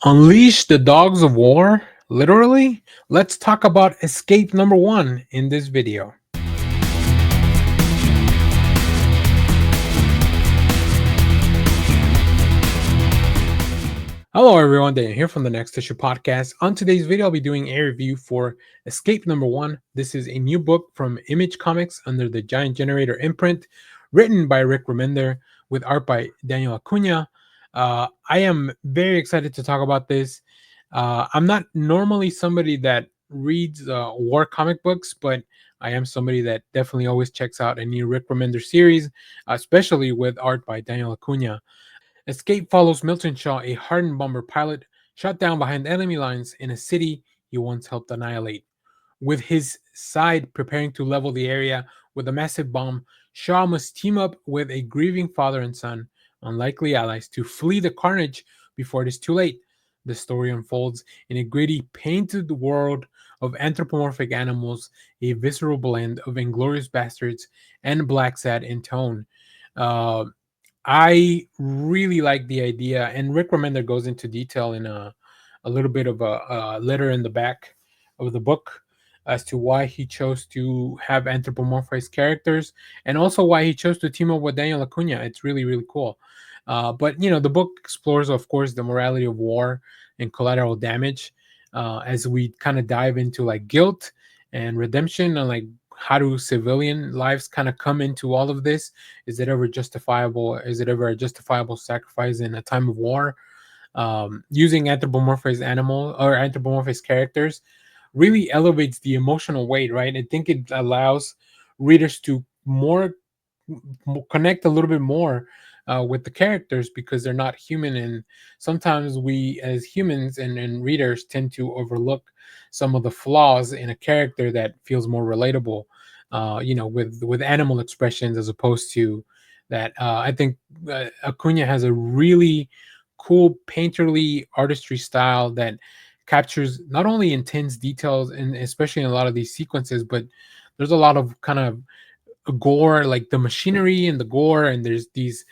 Unleash the dogs of war? Literally? Let's talk about escape number one in this video. Hello everyone, Daniel here from the Next Issue Podcast. On today's video, I'll be doing a review for Escape number one. This is a new book from Image Comics under the Giant Generator imprint, written by Rick Remender with art by Daniel Acuña. I am very excited to talk about this. I'm not normally somebody that reads war comic books, but I am somebody that definitely always checks out a new Rick Remender series, especially with art by Daniel Acuña. Escape follows Milton Shaw, a hardened bomber pilot shot down behind enemy lines in a city he once helped annihilate. With his side preparing to level the area with a massive bomb, Shaw must team up with a grieving father and son, unlikely allies, to flee the carnage before it is too late. The story unfolds in a gritty, painted world of anthropomorphic animals, a visceral blend of Inglorious Bastards and Black Sad in tone. Uh, I really like the idea, and Rick Remender goes into detail in a little bit of a letter in the back of the book as to why he chose to have anthropomorphized characters, and also why he chose to team up with Daniel Acuña. It's really really cool. But the book explores, of course, the morality of war and collateral damage, as we kind of dive into like guilt and redemption, and like how do civilian lives kind of come into all of this. Is it ever justifiable? Is it ever a justifiable sacrifice in a time of war? Using anthropomorphized animal or anthropomorphized characters really elevates the emotional weight, right? I think it allows readers to connect a little bit more with the characters because they're not human, and sometimes we as humans and readers tend to overlook some of the flaws in a character that feels more relatable, with animal expressions as opposed to that. I think Acuna has a really cool painterly artistry style that captures not only intense details, and especially in a lot of these sequences, but there's a lot of kind of gore, like the machinery and the gore, and there's these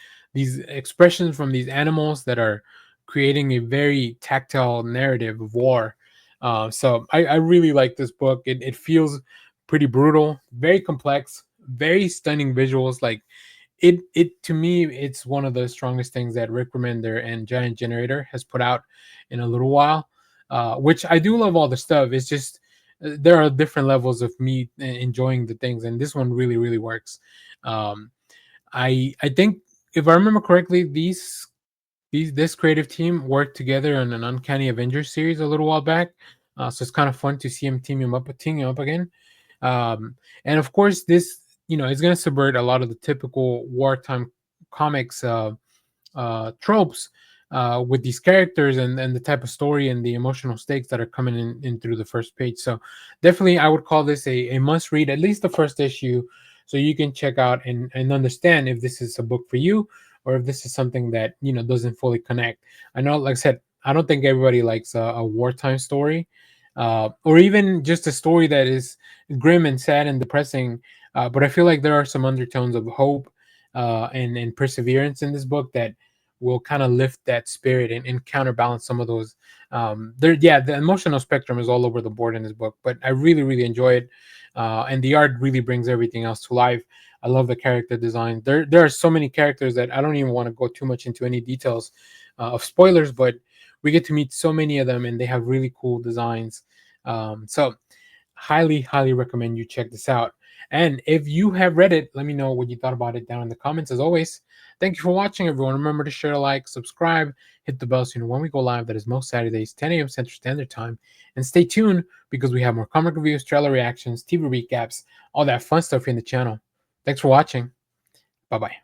expressions from these animals that are creating a very tactile narrative of war. So I really like this book. It feels pretty brutal, very complex, very stunning visuals. Like it to me, it's one of the strongest things that Rick Remender and Giant Generator has put out in a little while. Which I do love all the stuff. It's just there are different levels of me enjoying the things, and this one really really works. Um, I think if I remember correctly, this creative team worked together on an Uncanny Avengers series a little while back. So it's kind of fun to see him teaming up again. And of course, this is going to subvert a lot of the typical wartime comics tropes with these characters and the type of story and the emotional stakes that are coming in through the first page. So definitely, I would call this a must read, at least the first issue, so you can check out and understand if this is a book for you or if this is something that doesn't fully connect. I know, like I said, I don't think everybody likes a wartime story, or even just a story that is grim and sad and depressing. But I feel like there are some undertones of hope and perseverance in this book that will kind of lift that spirit and counterbalance some of those. The emotional spectrum is all over the board in this book, but I really really enjoy it, and the art really brings everything else to life. I love the character design. There are so many characters that I don't even want to go too much into any details of spoilers, but we get to meet so many of them, and they have really cool designs. So highly highly recommend you check this out. And if you have read it, let me know what you thought about it down in the comments. As always, thank you for watching, everyone. Remember to share, like, subscribe, hit the bell so you know when we go live. That is most Saturdays, 10 a.m. Central Standard Time. And stay tuned because we have more comic reviews, trailer reactions, TV recaps, all that fun stuff here in the channel. Thanks for watching. Bye bye.